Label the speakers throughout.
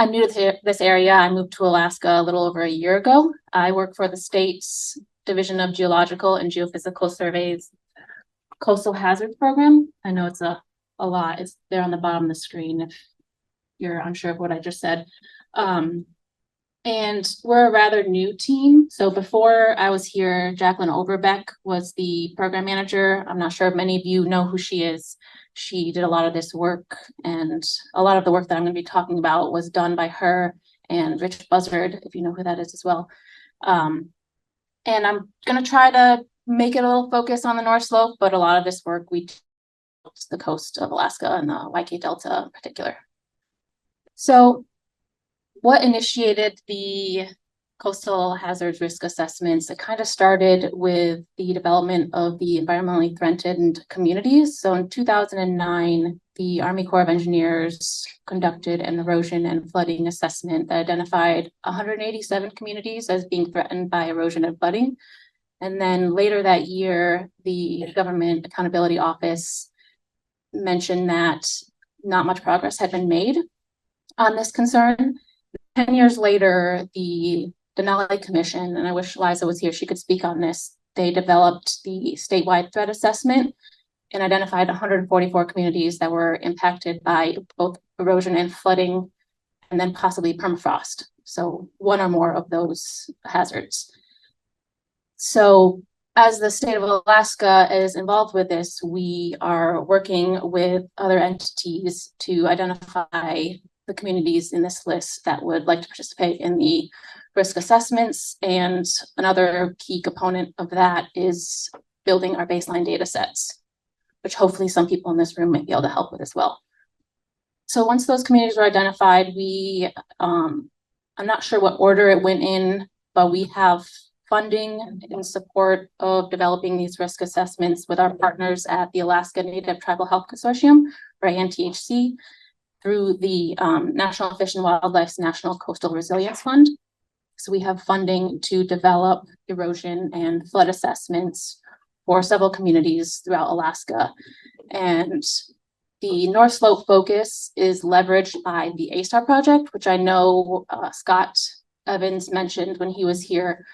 Speaker 1: I'm new to this area. I moved to Alaska a little over a year ago. I work for the state's Division of Geological and Geophysical Surveys Coastal Hazard Program. I know it's a lot. It's there on the bottom of the screen if you're unsure of what I just said. And we're a rather new team. So before I was here, Jacqueline Overbeck was the program manager. I'm not sure if many of you know who she is. She did a lot of this work, and a lot of the work that I'm going to be talking about was done by her and Rich Buzzard, if you know who that is as well. And I'm going to try to make it a little focus on the North Slope, but a lot of this work we the coast of Alaska and the YK Delta in particular. So what initiated the coastal hazards risk assessments? It kind of started with the development of the environmentally threatened communities. So in 2009, the Army Corps of Engineers conducted an erosion and flooding assessment that identified 187 communities as being threatened by erosion and flooding. And then later that year, the Government Accountability Office mentioned that not much progress had been made on this concern. 10 years later, the Denali Commission, and I wish Liza was here, she could speak on this, they developed the statewide threat assessment and identified 144 communities that were impacted by both erosion and flooding, and then possibly permafrost. So one or more of those hazards. So as the state of Alaska is involved with this, we are working with other entities to identify the communities in this list that would like to participate in the risk assessments. And another key component of that is building our baseline data sets, which hopefully some people in this room might be able to help with as well. So once those communities were identified, we, I'm not sure what order it went in, but we have funding in support of developing these risk assessments with our partners at the Alaska Native Tribal Health Consortium, or ANTHC, through the National Fish and Wildlife's National Coastal Resilience Fund. So we have funding to develop erosion and flood assessments for several communities throughout Alaska. And the North Slope focus is leveraged by the A-STAR project, which I know Scott Evans mentioned when he was here.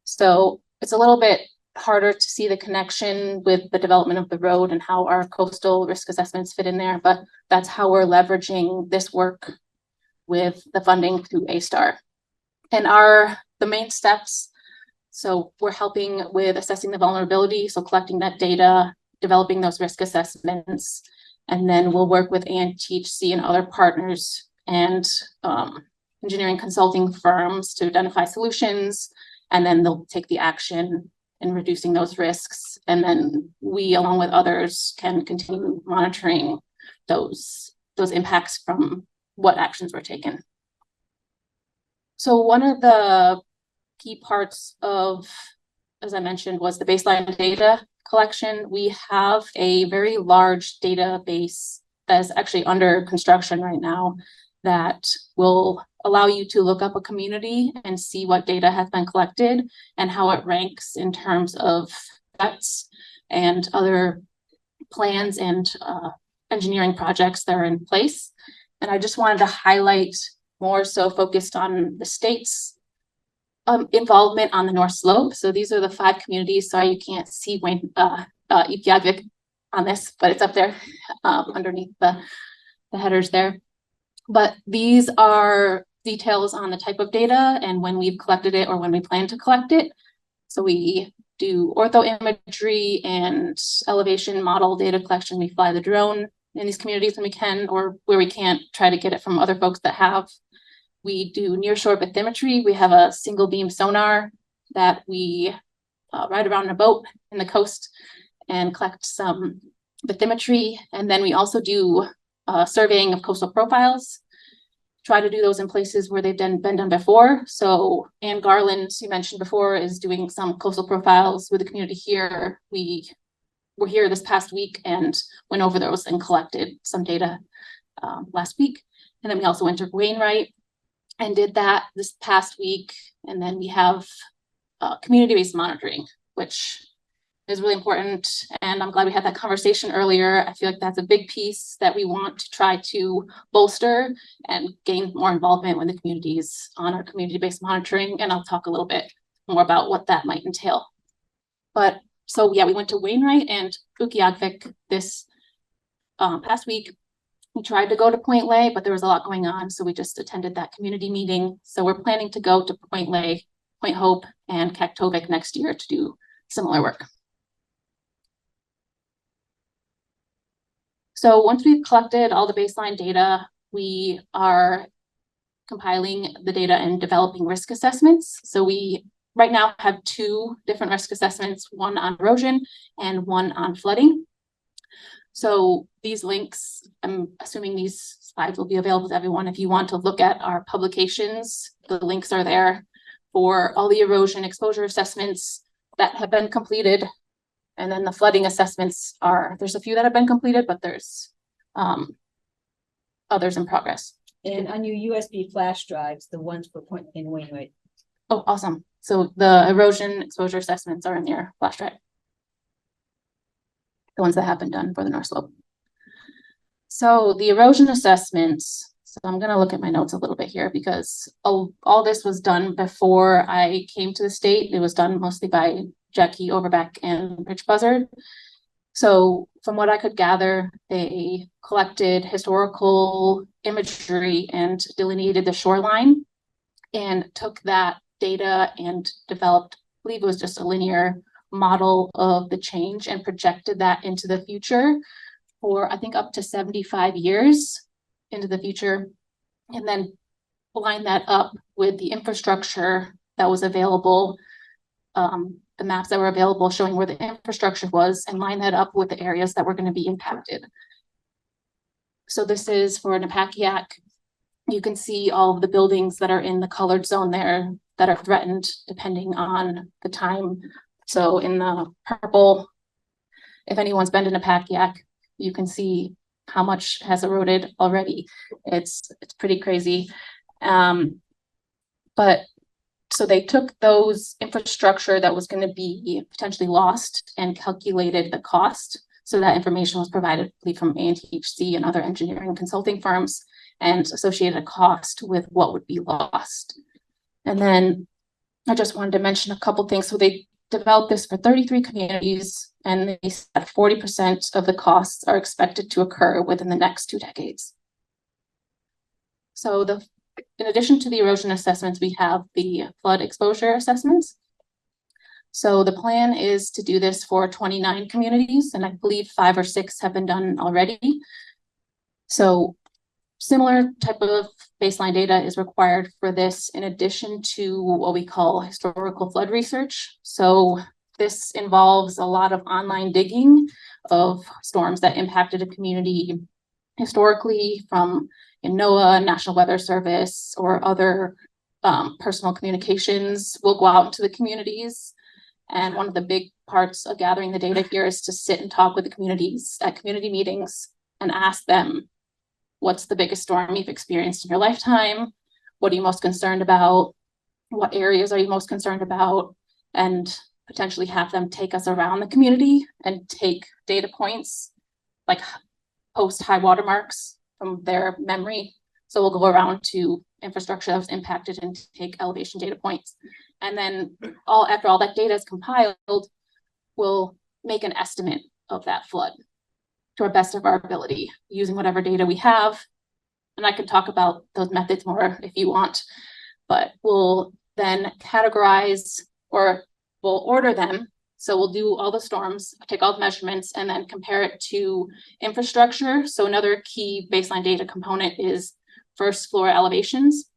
Speaker 1: So it's a little bit harder to see the connection with the development of the road and how our coastal risk assessments fit in there, but that's how we're leveraging this work with the funding through A-STAR. And the main steps, so we're helping with assessing the vulnerability, so collecting that data, developing those risk assessments, and then we'll work with ANTHC and other partners and engineering consulting firms to identify solutions, and then they'll take the action in reducing those risks. And then we, along with others, can continue monitoring those impacts from what actions were taken. So one of the key parts of, as I mentioned, was the baseline data collection. We have a very large database that is actually under construction right now that will allow you to look up a community and see what data has been collected and how it ranks in terms of threats and other plans and engineering projects that are in place. And I just wanted to highlight more so focused on the state's involvement on the North Slope. So these are the 5 communities. Sorry, you can't see Wayne Ipiagvik on this, but it's up there underneath the headers there. But these are details on the type of data and when we've collected it or when we plan to collect it. So we do ortho imagery and elevation model data collection. We fly the drone in these communities when we can, or where we can't, try to get it from other folks that have. We do nearshore bathymetry. We have a single beam sonar that we ride around in a boat in the coast and collect some bathymetry. And then we also do surveying of coastal profiles. Try to do those in places where they've been done before. So Ann Garland, you mentioned before, is doing some coastal profiles with the community here. We were here this past week and went over those and collected some data last week. And then we also went to Wainwright and did that this past week. And then we have community-based monitoring, which is really important, and I'm glad we had that conversation earlier. I feel like that's a big piece that we want to try to bolster and gain more involvement with the communities on our community-based monitoring, and I'll talk a little bit more about what that might entail. But so yeah, we went to Wainwright and Utqiagvik this past week. We tried to go to Point Lay, but there was a lot going on, so we just attended that community meeting. So we're planning to go to Point Lay, Point Hope, and Kaktovik next year to do similar work. So once we've collected all the baseline data, we are compiling the data and developing risk assessments. So we right now have 2 different risk assessments, one on erosion and one on flooding. So these links, I'm assuming these slides will be available to everyone. If you want to look at our publications, the links are there for all the erosion exposure assessments that have been completed. And then the flooding assessments there's a few that have been completed, but there's others in progress.
Speaker 2: And on your USB flash drives, the ones for Point in Wainwright.
Speaker 1: Oh, awesome. So the erosion exposure assessments are in your flash drive. The ones that have been done for the North Slope. So the erosion assessments, so I'm going to look at my notes a little bit here because all this was done before I came to the state. It was done mostly by Jackie Overbeck and Rich Buzzard. So from what I could gather, they collected historical imagery and delineated the shoreline and took that data and developed, I believe it was just a linear model of the change and projected that into the future for, I think, up to 75 years into the future, and then line that up with the infrastructure that was available, the maps that were available showing where the infrastructure was, and line that up with the areas that were going to be impacted. So this is for Napakiak. You can see all of the buildings that are in the colored zone there that are threatened depending on the time. So in the purple, if anyone's been to Napakiak, you can see how much has eroded already. It's pretty crazy. But so they took those infrastructure that was going to be potentially lost and calculated the cost. So that information was provided from ANTHC and other engineering consulting firms and associated a cost with what would be lost. And then I just wanted to mention a couple things. So they developed this for 33 communities, and they said 40% of the costs are expected to occur within the next 2 decades. So in addition to the erosion assessments, we have the flood exposure assessments. So the plan is to do this for 29 communities, and I believe 5 or 6 have been done already. So similar type of baseline data is required for this in addition to what we call historical flood research. So this involves a lot of online digging of storms that impacted a community historically from NOAA, National Weather Service, or other personal communications. Will go out into the communities. And one of the big parts of gathering the data here is to sit and talk with the communities at community meetings and ask them, what's the biggest storm you've experienced in your lifetime? What are you most concerned about? What areas are you most concerned about? And potentially have them take us around the community and take data points, like post high water marks from their memory. So we'll go around to infrastructure that was impacted and take elevation data points. And then after all that data is compiled, we'll make an estimate of that flood to our best of our ability using whatever data we have. And I can talk about those methods more if you want, but we'll then categorize, or we'll order them. So we'll do all the storms, take all the measurements, and then compare it to infrastructure. So another key baseline data component is first floor elevations.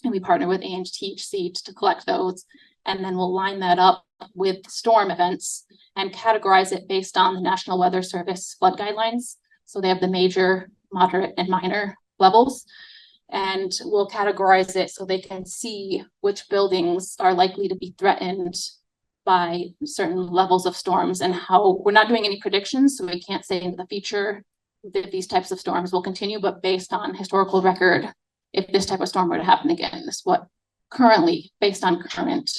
Speaker 1: And we partner with ANTHC to collect those. And then we'll line that up with storm events and categorize it based on the National Weather Service flood guidelines. So they have the major, moderate, and minor levels. And we'll categorize it so they can see which buildings are likely to be threatened by certain levels of storms, and how we're not doing any predictions. So we can't say into the future that these types of storms will continue, but based on historical record, if this type of storm were to happen again, this is what currently, based on current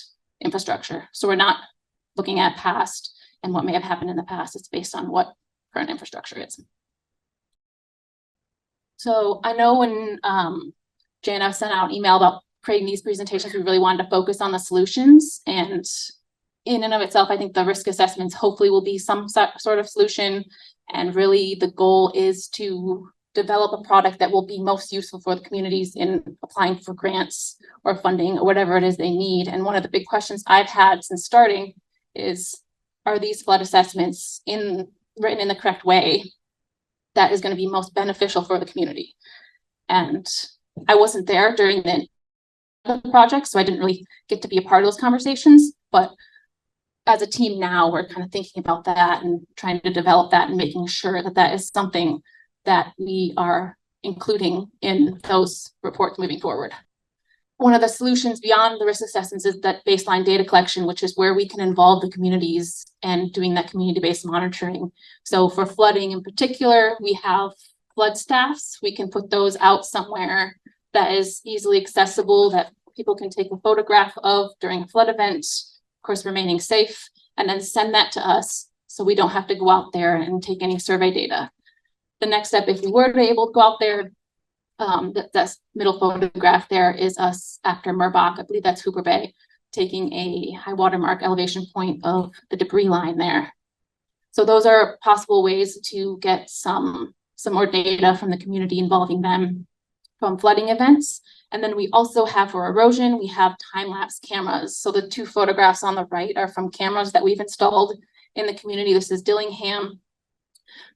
Speaker 1: infrastructure. So we're not looking at past and what may have happened in the past. It's based on what current infrastructure is. So I know when Jana sent out an email about creating these presentations, we really wanted to focus on the solutions, and in and of itself, I think the risk assessments hopefully will be some sort of solution. And really the goal is to develop a product that will be most useful for the communities in applying for grants or funding or whatever it is they need. And one of the big questions I've had since starting is, are these flood assessments written in the correct way that is going to be most beneficial for the community? And I wasn't there during the project, so I didn't really get to be a part of those conversations, but as a team now, we're kind of thinking about that and trying to develop that and making sure that that is something that we are including in those reports moving forward. One of the solutions beyond the risk assessments is that baseline data collection, which is where we can involve the communities and doing that community-based monitoring. So for flooding in particular, we have flood staffs. We can put those out somewhere that is easily accessible, that people can take a photograph of during a flood event, of course, remaining safe, and then send that to us so we don't have to go out there and take any survey data. The next step, if we were to be able to go out there, that middle photograph there is us after Merbach, I believe that's Hooper Bay, taking a high water mark elevation point of the debris line there. So those are possible ways to get some more data from the community involving them from flooding events. And then we also have for erosion, we have time-lapse cameras. So the two photographs on the right are from cameras that we've installed in the community. This is Dillingham.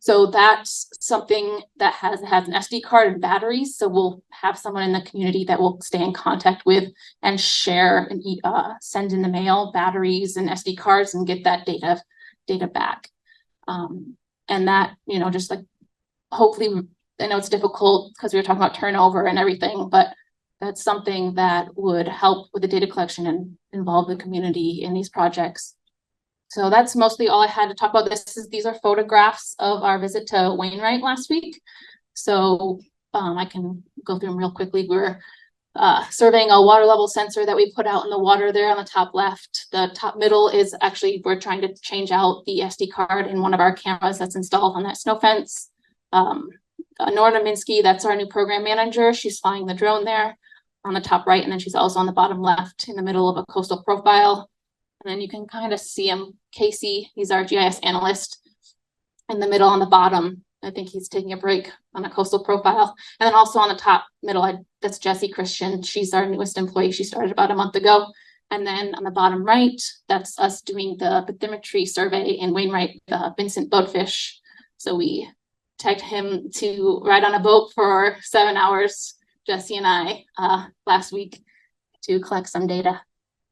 Speaker 1: So that's something that has an SD card and batteries. So we'll have someone in the community that will stay in contact with and share and send in the mail batteries and SD cards and get that data back. And that, you know, just like hopefully, I know it's difficult because we were talking about turnover and everything, but that's something that would help with the data collection and involve the community in these projects. So that's mostly all I had to talk about. These are photographs of our visit to Wainwright last week. So I can go through them real quickly. We're surveying a water level sensor that we put out in the water there on the top left. The top middle is actually, we're trying to change out the SD card in one of our cameras that's installed on that snow fence. Nora Minsky, that's our new program manager. She's flying the drone there on the top right, and then she's also on the bottom left in the middle of a coastal profile. And then you can kind of see him, Casey, he's our GIS analyst in the middle on the bottom. I think he's taking a break on a coastal profile. And then also on the top middle, that's Jessie Christian. She's our newest employee. She started about a month ago. And then on the bottom right, that's us doing the bathymetry survey in Wainwright, Vincent Boatfish. So we tagged him to ride on a boat for 7 hours, Jessie and I, last week to collect some data.